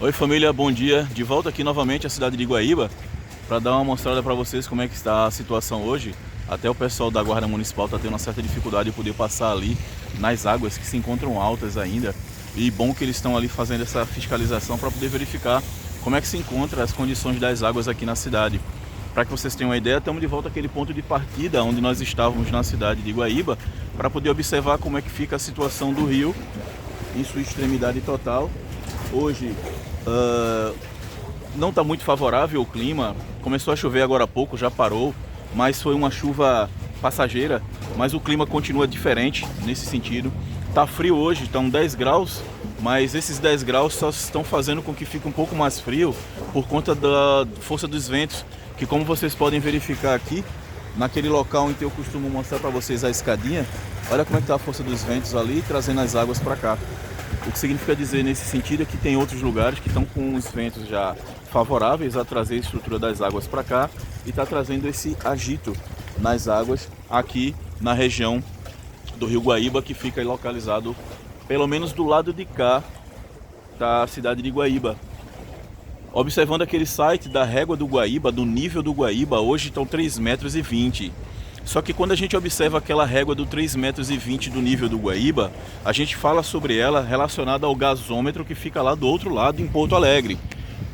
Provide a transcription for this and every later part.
Oi família, bom dia. De volta aqui novamente à cidade de Iguaíba para dar uma mostrada para vocês como é que está a situação hoje. Até o pessoal da Guarda Municipal está tendo uma certa dificuldade de poder passar ali nas águas que se encontram altas ainda. E bom que eles estão ali fazendo essa fiscalização para poder verificar como é que se encontram as condições das águas aqui na cidade. Para que vocês tenham uma ideia, estamos de volta àquele ponto de partida onde nós estávamos na cidade de Iguaíba para poder observar como é que fica a situação do rio em sua extremidade total. Hoje não está muito favorável o clima, começou a chover agora há pouco, já parou, mas foi uma chuva passageira, mas o clima continua diferente nesse sentido. Tá frio hoje, estão 10 graus, mas esses 10 graus só estão fazendo com que fique um pouco mais frio por conta da força dos ventos, que como vocês podem verificar aqui, naquele local em que eu costumo mostrar para vocês a escadinha, olha como é que está a força dos ventos ali, trazendo as águas para cá. O que significa dizer nesse sentido é que tem outros lugares que estão com os ventos já favoráveis a trazer a estrutura das águas para cá e está trazendo esse agito nas águas aqui na região do Rio Guaíba, que fica localizado pelo menos do lado de cá da cidade de Iguaíba. Observando aquele site da régua do Guaíba, do nível do Guaíba, hoje estão 3,20 metros. Só que quando a gente observa aquela régua do 3,20 metros do nível do Guaíba, a gente fala sobre ela relacionada ao gasômetro que fica lá do outro lado em Porto Alegre.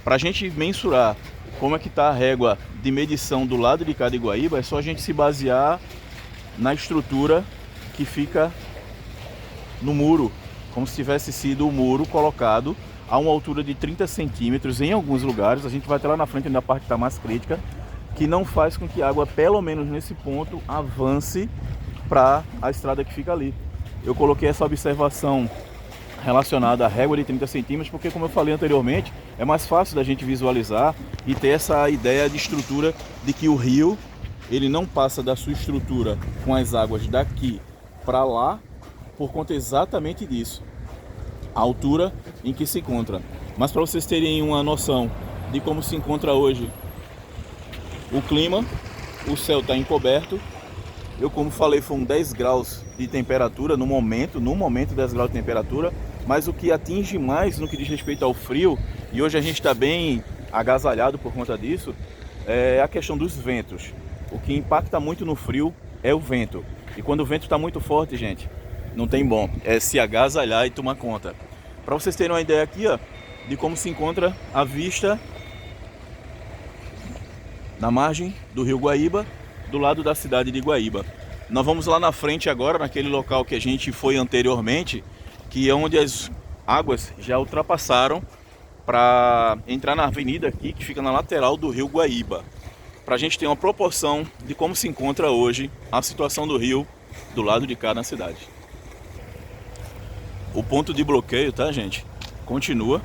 Para a gente mensurar como é que está a régua de medição do lado de cá de Guaíba, é só a gente se basear na estrutura que fica no muro, como se tivesse sido o muro colocado a uma altura de 30 centímetros em alguns lugares. A gente vai até lá na frente, na parte que está mais crítica, que não faz com que a água, pelo menos nesse ponto, avance para a estrada que fica ali. Eu coloquei essa observação relacionada à régua de 30 centímetros, porque como eu falei anteriormente, é mais fácil da gente visualizar e ter essa ideia de estrutura de que o rio, ele não passa da sua estrutura com as águas daqui para lá, por conta exatamente disso, a altura em que se encontra. Mas para vocês terem uma noção de como se encontra hoje o clima, o céu está encoberto. Eu, como falei, foram 10 graus de temperatura no momento 10 graus de temperatura, mas o que atinge mais no que diz respeito ao frio, e hoje a gente está bem agasalhado por conta disso, é a questão dos ventos. O que impacta muito no frio é o vento. E quando o vento está muito forte, gente, não tem bom, é se agasalhar e tomar conta. Para vocês terem uma ideia aqui, ó, de como se encontra a vista na margem do Rio Guaíba, do lado da cidade de Iguaíba. Nós vamos lá na frente agora, naquele local que a gente foi anteriormente, que é onde as águas já ultrapassaram para entrar na avenida aqui, que fica na lateral do Rio Guaíba, para a gente ter uma proporção de como se encontra hoje a situação do rio do lado de cá na cidade. O ponto de bloqueio, tá, gente, continua,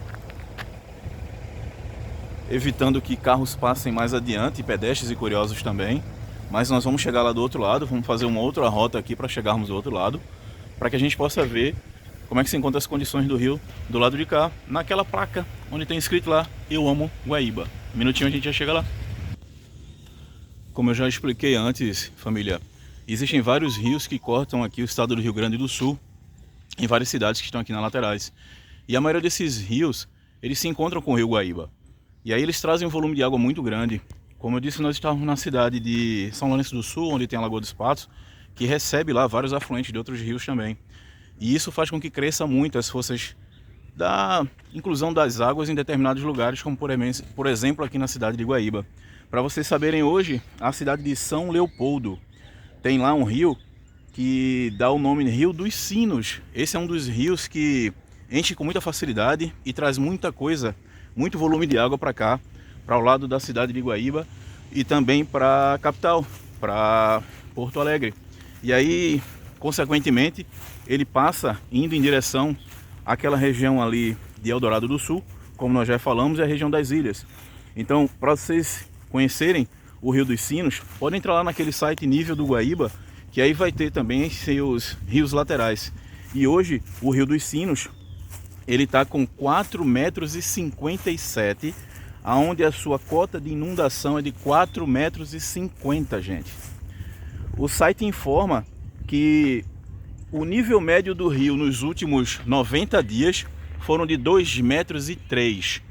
evitando que carros passem mais adiante, pedestres e curiosos também. Mas nós vamos chegar lá do outro lado, vamos fazer uma outra rota aqui para chegarmos do outro lado, para que a gente possa ver como é que se encontram as condições do rio do lado de cá, naquela placa onde tem escrito lá, eu amo Guaíba. Um minutinho a gente já chega lá. Como eu já expliquei antes, família, existem vários rios que cortam aqui o estado do Rio Grande do Sul, em várias cidades que estão aqui nas laterais. E a maioria desses rios, eles se encontram com o Rio Guaíba. E aí eles trazem um volume de água muito grande. Como eu disse, nós estávamos na cidade de São Lourenço do Sul, onde tem a Lagoa dos Patos, que recebe lá vários afluentes de outros rios também. E isso faz com que cresça muito as forças da inclusão das águas em determinados lugares, como por exemplo aqui na cidade de Iguaíba. Para vocês saberem, hoje, a cidade de São Leopoldo tem lá um rio que dá o nome de Rio dos Sinos. Esse é um dos rios que enche com muita facilidade e traz muita coisa, muito volume de água para cá, para o lado da cidade de Iguaíba e também para a capital, para Porto Alegre. E aí, consequentemente, ele passa indo em direção àquela região ali de Eldorado do Sul, como nós já falamos, é a região das ilhas. Então, para vocês conhecerem o Rio dos Sinos, podem entrar lá naquele site Nível do Guaíba, que aí vai ter também seus rios laterais. E hoje, o Rio dos Sinos, ele está com 4,57 metros, aonde a sua cota de inundação é de 4,50 metros, gente. O site informa que o nível médio do rio nos últimos 90 dias foram de 2,03 metros.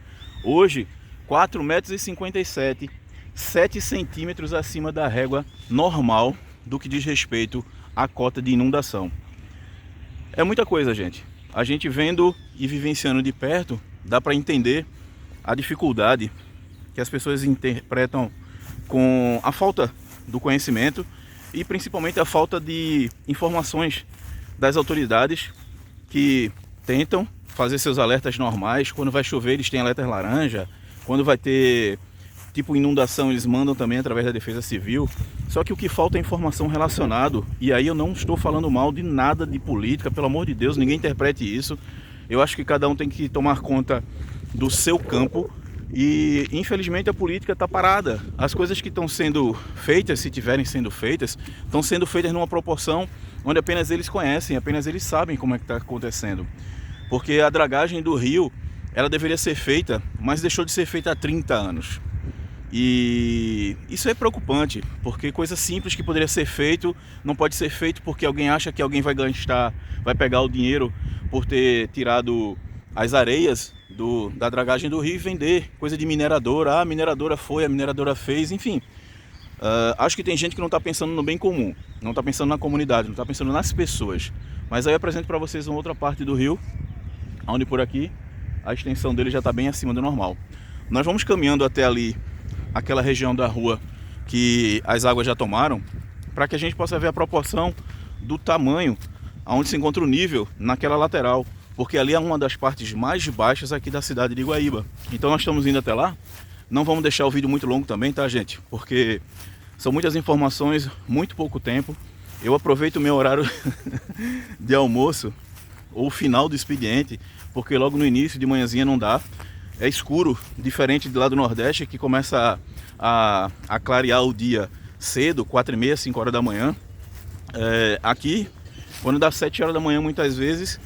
Hoje, 4,57 metros, 7 centímetros acima da régua normal do que diz respeito à cota de inundação. É muita coisa, gente. A gente vendo e vivenciando de perto, dá para entender a dificuldade que as pessoas interpretam com a falta do conhecimento e principalmente a falta de informações das autoridades que tentam fazer seus alertas normais. Quando vai chover, eles têm alertas laranja. Quando vai ter tipo inundação, eles mandam também através da Defesa Civil. Só que o que falta é informação relacionada. E aí eu não estou falando mal de nada de política, pelo amor de Deus, ninguém interprete isso. Eu acho que cada um tem que tomar conta do seu campo. E infelizmente a política está parada. As coisas que estão sendo feitas, se tiverem sendo feitas, estão sendo feitas numa proporção onde apenas eles conhecem, apenas eles sabem como é que está acontecendo. Porque a dragagem do rio, ela deveria ser feita, mas deixou de ser feita há 30 anos. E isso é preocupante, porque coisa simples que poderia ser feito, não pode ser feito porque alguém acha que alguém vai gastar, vai pegar o dinheiro por ter tirado as areias da dragagem do rio e vender. Coisa de mineradora, a mineradora foi, a mineradora fez, enfim. Acho que tem gente que não está pensando no bem comum, não está pensando na comunidade, não está pensando nas pessoas. Mas aí eu apresento para vocês uma outra parte do rio, onde por aqui a extensão dele já está bem acima do normal. Nós vamos caminhando até ali, aquela região da rua que as águas já tomaram, para que a gente possa ver a proporção do tamanho onde se encontra o nível naquela lateral, porque ali é uma das partes mais baixas aqui da cidade de Guaíba. Então nós estamos indo até lá. Não vamos deixar o vídeo muito longo também, tá, gente? Porque são muitas informações, muito pouco tempo. Eu aproveito o meu horário de almoço ou final do expediente, porque logo no início de manhãzinha não dá. É escuro, diferente de lá do Nordeste, que começa a clarear o dia cedo, 4h30, 5 horas da manhã. Aqui, quando dá 7 horas da manhã, muitas vezes,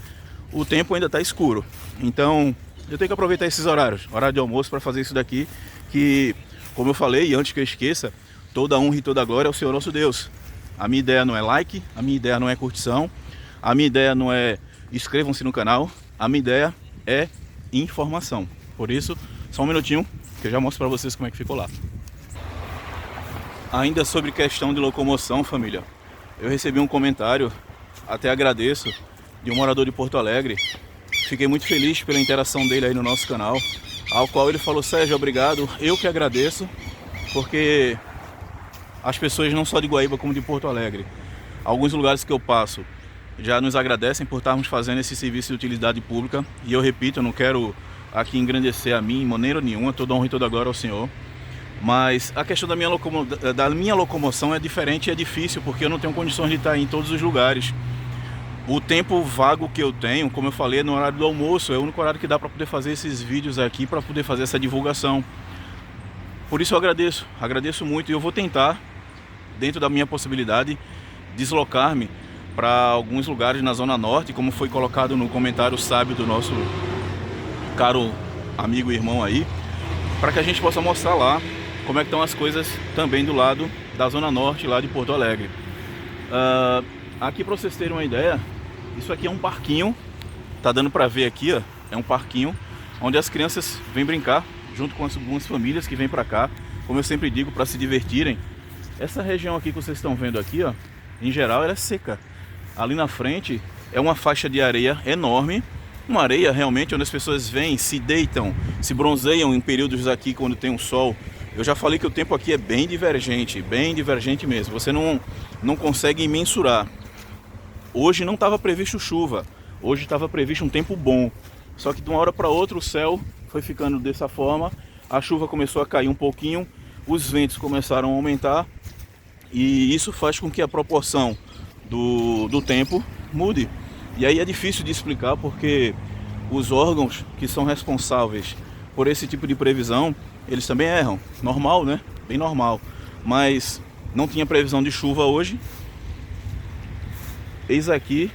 o tempo ainda está escuro. Então, eu tenho que aproveitar esses horários, horário de almoço, para fazer isso daqui, que, como eu falei, e antes que eu esqueça, toda honra e toda glória ao Senhor nosso Deus. A minha ideia não é like, a minha ideia não é curtição, a minha ideia não é inscrevam-se no canal, a minha ideia é informação. Por isso, só um minutinho que eu já mostro para vocês como é que ficou lá. Ainda sobre questão de locomoção, família, eu recebi um comentário, até agradeço, de um morador de Porto Alegre. Fiquei muito feliz pela interação dele aí no nosso canal, ao qual ele falou: Sérgio, obrigado, eu que agradeço, porque as pessoas não só de Guaíba como de Porto Alegre, alguns lugares que eu passo já nos agradecem por estarmos fazendo esse serviço de utilidade pública. E eu repito, eu não quero aqui engrandecer a mim em maneira nenhuma, toda honra e toda glória ao Senhor. Mas a questão da minha locomoção é diferente e é difícil, porque eu não tenho condições de estar em todos os lugares. O tempo vago que eu tenho, como eu falei, é no horário do almoço, é o único horário que dá para poder fazer esses vídeos aqui, para poder fazer essa divulgação. Por isso eu agradeço muito, e eu vou tentar, dentro da minha possibilidade, deslocar-me para alguns lugares na Zona Norte, como foi colocado no comentário sábio do nosso caro amigo e irmão aí, para que a gente possa mostrar lá como é que estão as coisas também do lado da Zona Norte, lá de Porto Alegre. Aqui, para vocês terem uma ideia, isso aqui é um parquinho, tá dando para ver aqui, ó, é um parquinho onde as crianças vêm brincar junto com algumas famílias que vêm para cá, como eu sempre digo, para se divertirem. Essa região aqui que vocês estão vendo aqui, ó, em geral ela é seca. Ali na frente é uma faixa de areia enorme, uma areia realmente onde as pessoas vêm, se deitam, se bronzeiam em períodos aqui quando tem um sol. Eu já falei que o tempo aqui é bem divergente mesmo, você não consegue mensurar. Hoje não estava previsto chuva, hoje estava previsto um tempo bom, só que de uma hora para outra o céu foi ficando dessa forma, a chuva começou a cair um pouquinho, os ventos começaram a aumentar, e isso faz com que a proporção do tempo mude. E aí é difícil de explicar, porque os órgãos que são responsáveis por esse tipo de previsão, eles também erram. Normal, né? Bem normal. Mas não tinha previsão de chuva hoje. Eis aqui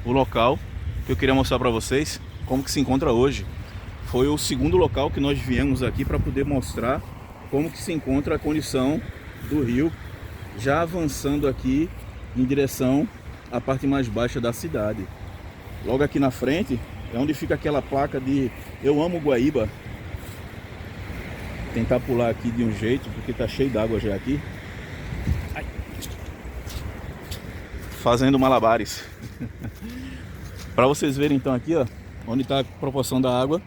o local que eu queria mostrar para vocês como que se encontra hoje. Foi o segundo local que nós viemos aqui para poder mostrar como que se encontra a condição do rio, já avançando aqui em direção à parte mais baixa da cidade. Logo aqui na frente é onde fica aquela placa de Eu Amo Guaíba. tentar pular aqui de um jeito, porque tá cheio d'água já aqui. Ai. Fazendo malabares. Para vocês verem então aqui, ó, onde está a proporção da água.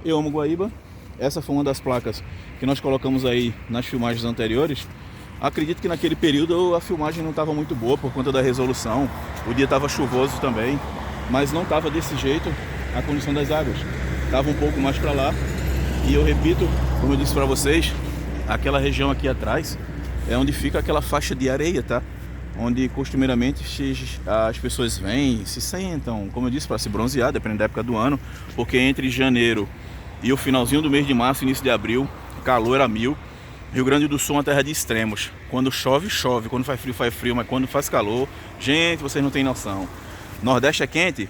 Eu amo Guaíba. Essa foi uma das placas que nós colocamos aí nas filmagens anteriores. Acredito que naquele período a filmagem não estava muito boa por conta da resolução. O dia estava chuvoso também, mas não estava desse jeito a condição das águas. Estava um pouco mais para lá. E eu repito, como eu disse para vocês, aquela região aqui atrás é onde fica aquela faixa de areia, tá? Onde costumeiramente as pessoas vêm, se sentam, como eu disse, para se bronzear, dependendo da época do ano, porque entre janeiro e o finalzinho do mês de março, início de abril, calor a mil. Rio Grande do Sul é uma terra de extremos. Quando chove, chove. Quando faz frio, mas quando faz calor, gente, vocês não têm noção. Nordeste é quente,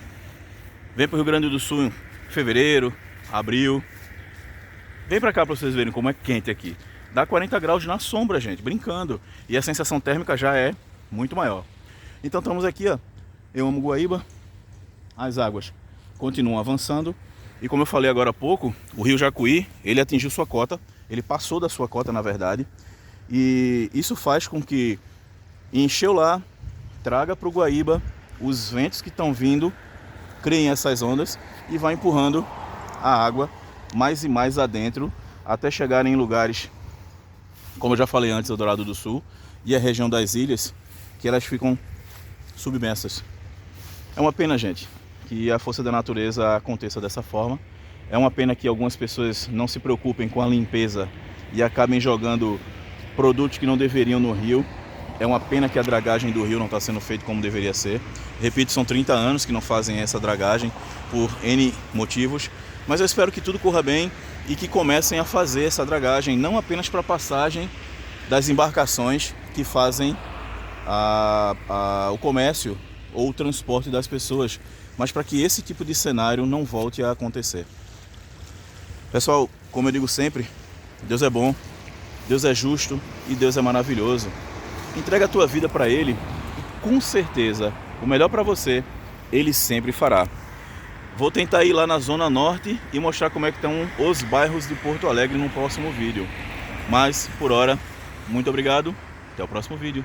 vem para o Rio Grande do Sul em fevereiro, abril. Vem para cá para vocês verem como é quente aqui. Dá 40 graus na sombra, gente, brincando. E a sensação térmica já é muito maior. Então estamos aqui, ó. Eu amo Guaíba. As águas continuam avançando. E como eu falei agora há pouco, o rio Jacuí, ele atingiu sua cota. Ele passou da sua cota, na verdade. E isso faz com que encheu lá, traga para o Guaíba os ventos que estão vindo, criem essas ondas e vai empurrando a água mais e mais adentro, até chegar em lugares, como eu já falei antes, Eldorado do Sul e a região das ilhas, que elas ficam submersas. É uma pena, gente, que a força da natureza aconteça dessa forma. É uma pena que algumas pessoas não se preocupem com a limpeza e acabem jogando produtos que não deveriam no rio. É uma pena que a dragagem do rio não está sendo feita como deveria ser. Repito, são 30 anos que não fazem essa dragagem por N motivos. Mas eu espero que tudo corra bem e que comecem a fazer essa dragagem, não apenas para a passagem das embarcações que fazem o comércio ou o transporte das pessoas, mas para que esse tipo de cenário não volte a acontecer. Pessoal, como eu digo sempre, Deus é bom, Deus é justo e Deus é maravilhoso. Entrega a tua vida para Ele e com certeza o melhor para você Ele sempre fará. Vou tentar ir lá na Zona Norte e mostrar como é que estão os bairros de Porto Alegre no próximo vídeo. Mas, por hora, muito obrigado. Até o próximo vídeo.